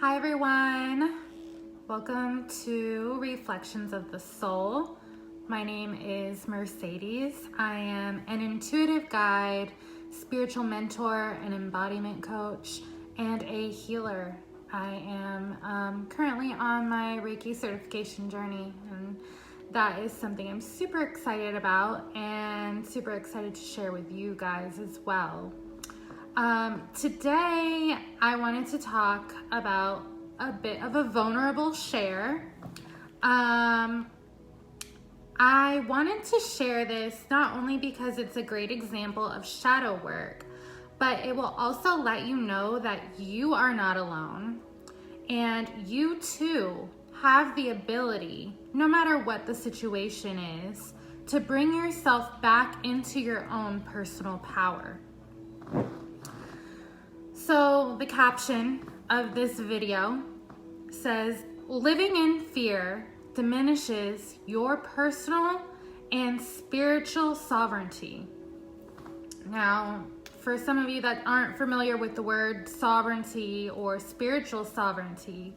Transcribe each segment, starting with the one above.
Hi everyone, welcome to Reflections of the Soul. My name is Mercedes. I am an intuitive guide, spiritual mentor, an embodiment coach, and a healer. I am currently on my Reiki certification journey, and that is something I'm super excited about and super excited to share with you guys as well. Today I wanted to talk about a bit of a vulnerable share. I wanted to share this not only because it's a great example of shadow work, but it will also let you know that you are not alone and you too have the ability, no matter what the situation is, to bring yourself back into your own personal power. So the caption of this video says, living in fear diminishes your personal and spiritual sovereignty. Now, for some of you that aren't familiar with the word sovereignty or spiritual sovereignty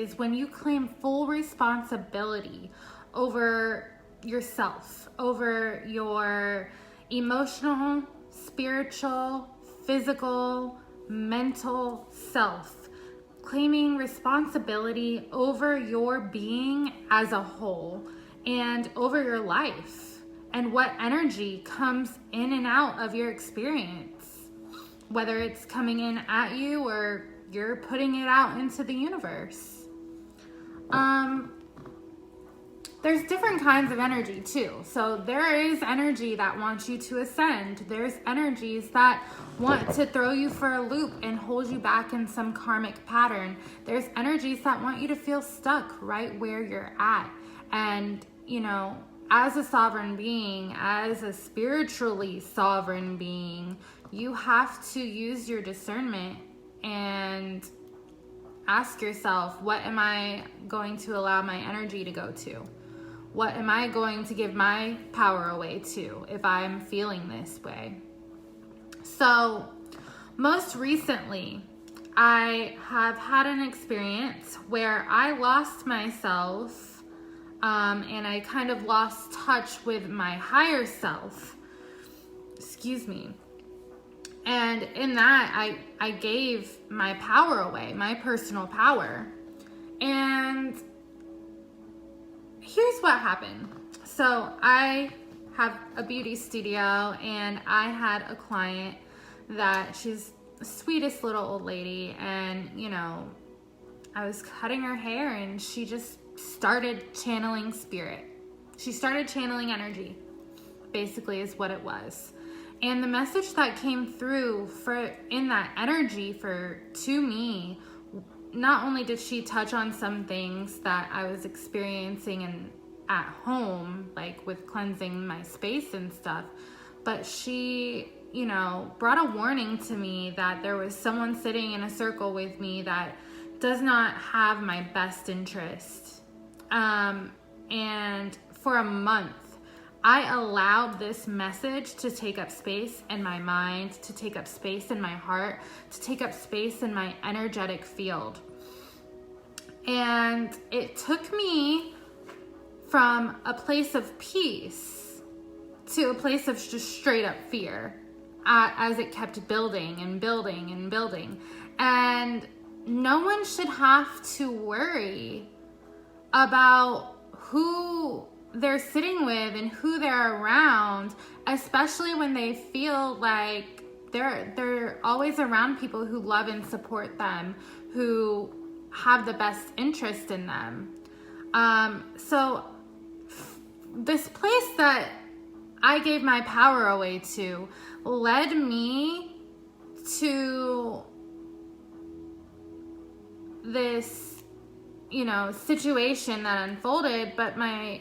is when you claim full responsibility over yourself, over your emotional, spiritual, physical, mental self, claiming responsibility over your being as a whole and over your life and what energy comes in and out of your experience, whether it's coming in at you or you're putting it out into the universe. There's different kinds of energy too. So there is energy that wants you to ascend. There's energies that want to throw you for a loop and hold you back in some karmic pattern. There's energies that want you to feel stuck right where you're at. And, you know, as a sovereign being, as a spiritually sovereign being, you have to use your discernment and ask yourself, what am I going to allow my energy to go to? What am I going to give my power away to if I'm feeling this way? So, most recently, I have had an experience where I lost myself and I kind of lost touch with my higher self. Excuse me. And in that, I gave my power away, my personal power. And here's what happened. So I have a beauty studio and I had a client that she's the sweetest little old lady, and you know, I was cutting her hair and she just started channeling spirit. She started channeling energy, basically is what it was. And the message that came through in that energy to me, not only did she touch on some things that I was experiencing at home, like with cleansing my space and stuff, but she, you know, brought a warning to me that there was someone sitting in a circle with me that does not have my best interest. And for a month, I allowed this message to take up space in my mind, to take up space in my heart, to take up space in my energetic field. And it took me from a place of peace to a place of just straight up fear as it kept building and building and building. And no one should have to worry about who they're sitting with and who they're around, especially when they feel like they're always around people who love and support them, who have the best interest in them. So this place that I gave my power away to led me to this, you know, situation that unfolded, but my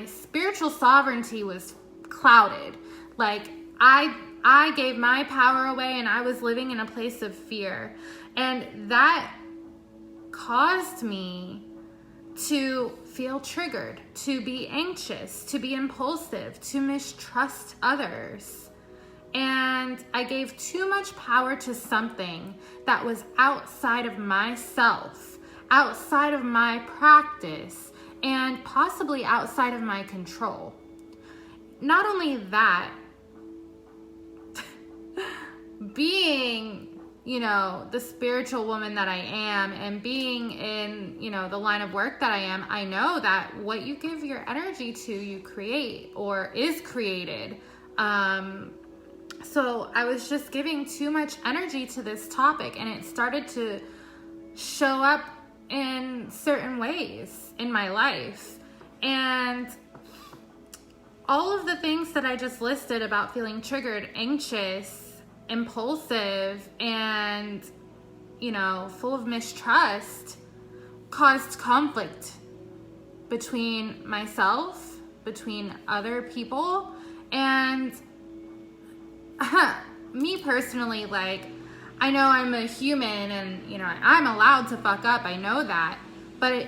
spiritual sovereignty was clouded. Like I gave my power away and I was living in a place of fear. And that caused me to feel triggered, to be anxious, to be impulsive, to mistrust others. And I gave too much power to something that was outside of myself, outside of my practice, and possibly outside of my control. Not only that, being, the spiritual woman that I am, and being in, the line of work that I am, I know that what you give your energy to, you create or is created. So I was just giving too much energy to this topic, and it started to show up in certain ways in my life. And all of the things that I just listed about feeling triggered, anxious, impulsive, and, full of mistrust caused conflict between myself, between other people, and me personally. I know I'm a human, and, I'm allowed to fuck up. I know that. But,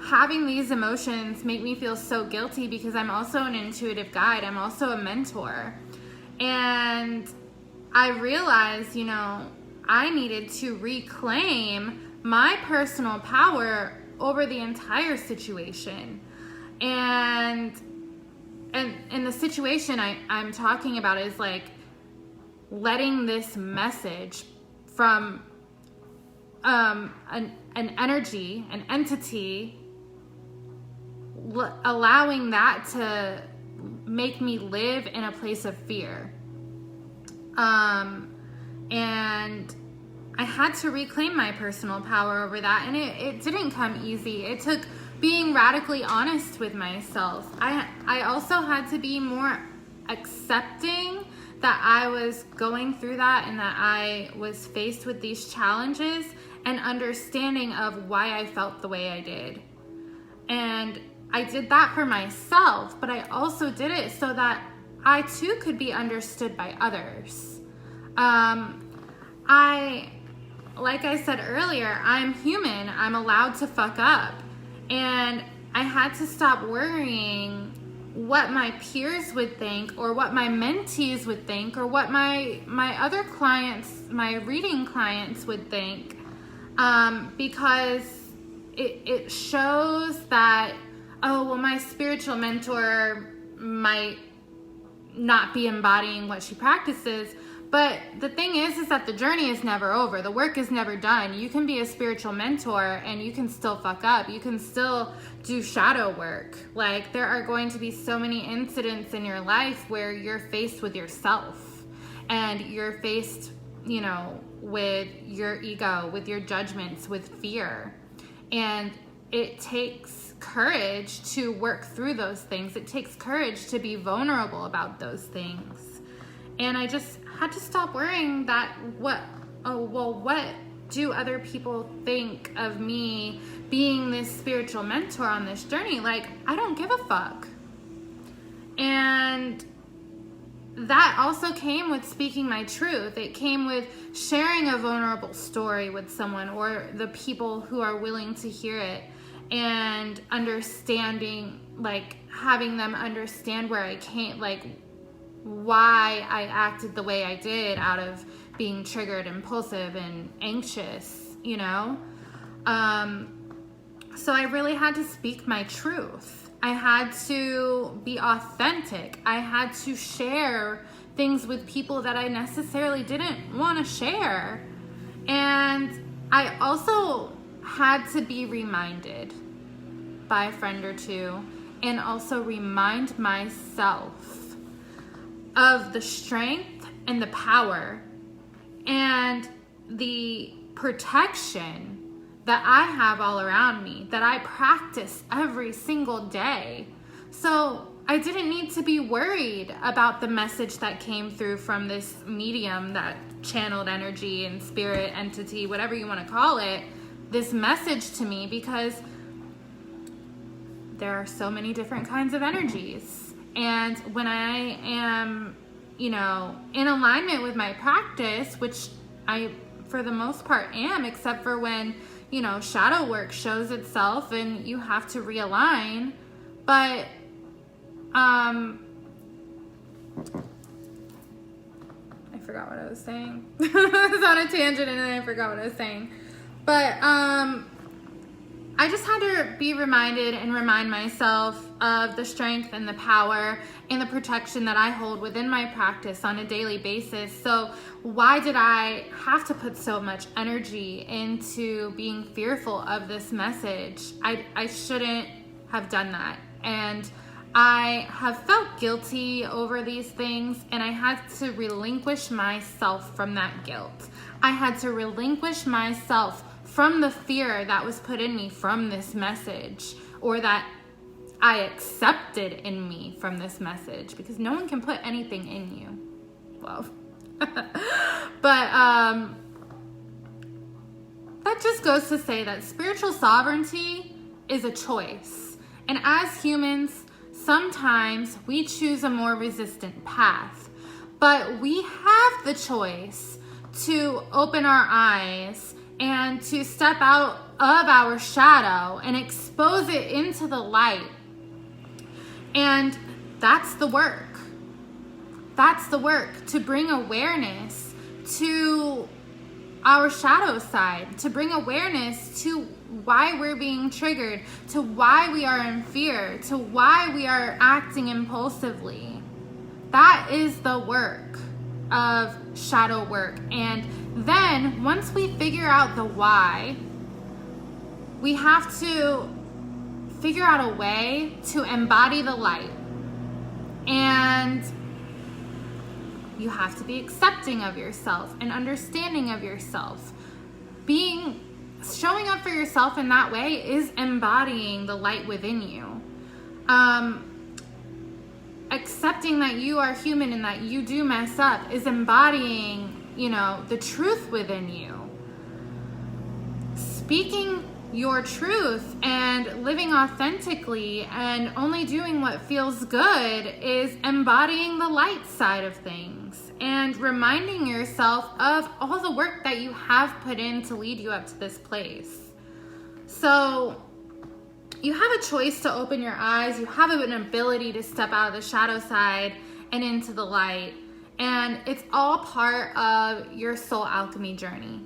having these emotions make me feel so guilty because I'm also an intuitive guide. I'm also a mentor. And I realized, I needed to reclaim my personal power over the entire situation. And the situation I'm talking about is letting this message from an energy, an entity, allowing that to make me live in a place of fear. And I had to reclaim my personal power over that, and it didn't come easy. It took being radically honest with myself. I also had to be more accepting that I was going through that and that I was faced with these challenges, and understanding of why I felt the way I did. And I did that for myself, but I also did it so that I too could be understood by others. Like I said earlier, I'm human. I'm allowed to fuck up. And I had to stop worrying what my peers would think, or what my mentees would think, or what my other clients, my reading clients would think, because it shows that, my spiritual mentor might not be embodying what she practices. But the thing is that the journey is never over. The work is never done. You can be a spiritual mentor and you can still fuck up. You can still do shadow work. There are going to be so many incidents in your life where you're faced with yourself, and you're faced, with your ego, with your judgments, with fear. And it takes courage to work through those things. It takes courage to be vulnerable about those things. And I just had to stop worrying that what do other people think of me being this spiritual mentor on this journey? I don't give a fuck. And that also came with speaking my truth. It came with sharing a vulnerable story with someone, or the people who are willing to hear it, and understanding, having them understand where I came, why I acted the way I did out of being triggered, impulsive, and anxious, So I really had to speak my truth. I had to be authentic. I had to share things with people that I necessarily didn't want to share. And I also had to be reminded by a friend or two, and also remind myself of the strength and the power and the protection that I have all around me, that I practice every single day. So I didn't need to be worried about the message that came through from this medium, that channeled energy and spirit entity, whatever you want to call it, this message to me, because there are so many different kinds of energies. And when I am, in alignment with my practice, which I, for the most part, am, except for when, shadow work shows itself and you have to realign. But forgot what I was saying. I was on a tangent and then I forgot what I was saying. But I just had to be reminded and remind myself of the strength and the power and the protection that I hold within my practice on a daily basis. So why did I have to put so much energy into being fearful of this message? I shouldn't have done that. And I have felt guilty over these things, and I had to relinquish myself from that guilt. I had to relinquish myself from the fear that was put in me from this message, or that I accepted in me from this message, because no one can put anything in you. Well, but that just goes to say that spiritual sovereignty is a choice. And as humans, sometimes we choose a more resistant path, but we have the choice to open our eyes and to step out of our shadow and expose it into the light. And that's the work. That's the work, to bring awareness to our shadow side, to bring awareness to why we're being triggered, to why we are in fear, to why we are acting impulsively. That is the work of shadow work. And then once we figure out the why, we have to figure out a way to embody the light. And you have to be accepting of yourself and understanding of yourself. Showing up for yourself in that way is embodying the light within you. Accepting that you are human and that you do mess up is embodying, the truth within you. Speaking your truth and living authentically and only doing what feels good is embodying the light side of things and reminding yourself of all the work that you have put in to lead you up to this place. So you have a choice to open your eyes. You have an ability to step out of the shadow side and into the light. And it's all part of your soul alchemy journey.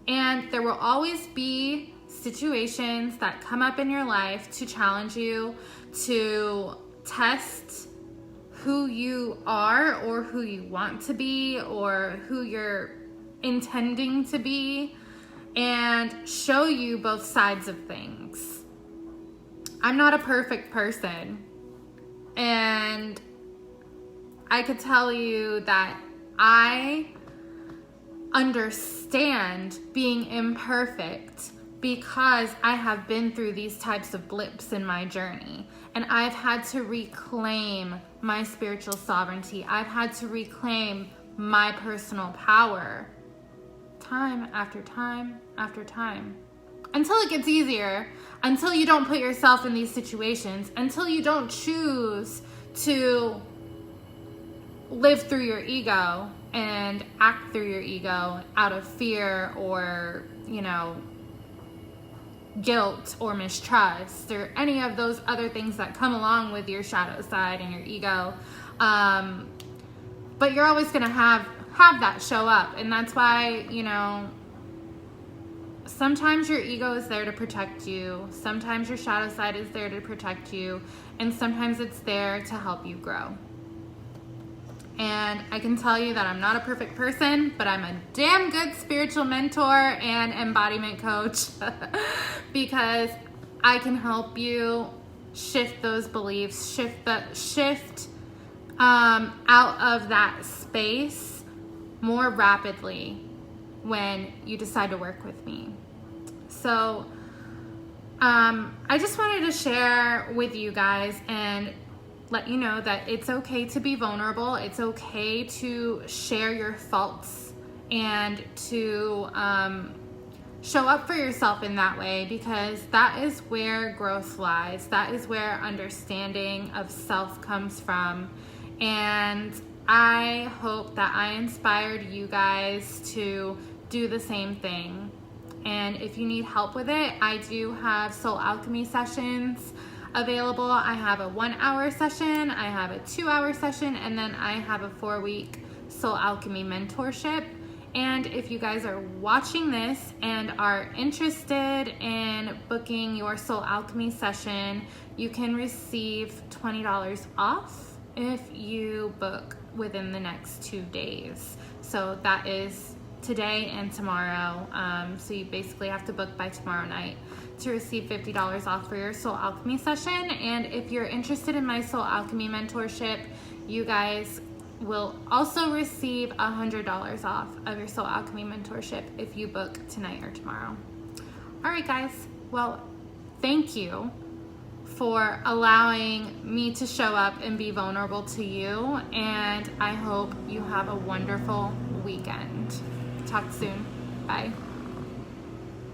And there will always be situations that come up in your life to challenge you, to test who you are or who you want to be or who you're intending to be, and show you both sides of things. I'm not a perfect person, and I could tell you that I understand being imperfect because I have been through these types of blips in my journey, and I've had to reclaim my spiritual sovereignty. I've had to reclaim my personal power time after time after time, until it gets easier, until you don't put yourself in these situations, until you don't choose to live through your ego and act through your ego out of fear or, guilt or mistrust or any of those other things that come along with your shadow side and your ego. But you're always going to have that show up. And that's why, sometimes your ego is there to protect you. Sometimes your shadow side is there to protect you. And sometimes it's there to help you grow. And I can tell you that I'm not a perfect person, but I'm a damn good spiritual mentor and embodiment coach because I can help you shift those beliefs, shift out of that space more rapidly when you decide to work with me. So I just wanted to share with you guys and let you know that it's okay to be vulnerable. It's okay to share your faults and to show up for yourself in that way, because that is where growth lies. That is where understanding of self comes from. And I hope that I inspired you guys to do the same thing. And if you need help with it, I do have soul alchemy sessions available. I have a 1-hour session, I have a 2-hour session, and then I have a 4-week Soul Alchemy mentorship. And if you guys are watching this and are interested in booking your Soul Alchemy session, you can receive $20 off if you book within the next 2 days. So that is today and tomorrow. So you basically have to book by tomorrow night to receive $50 off for your Soul Alchemy session. And if you're interested in my Soul Alchemy mentorship, you guys will also receive $100 off of your Soul Alchemy mentorship if you book tonight or tomorrow. All right, guys. Well, thank you for allowing me to show up and be vulnerable to you. And I hope you have a wonderful weekend. Talk soon. Bye.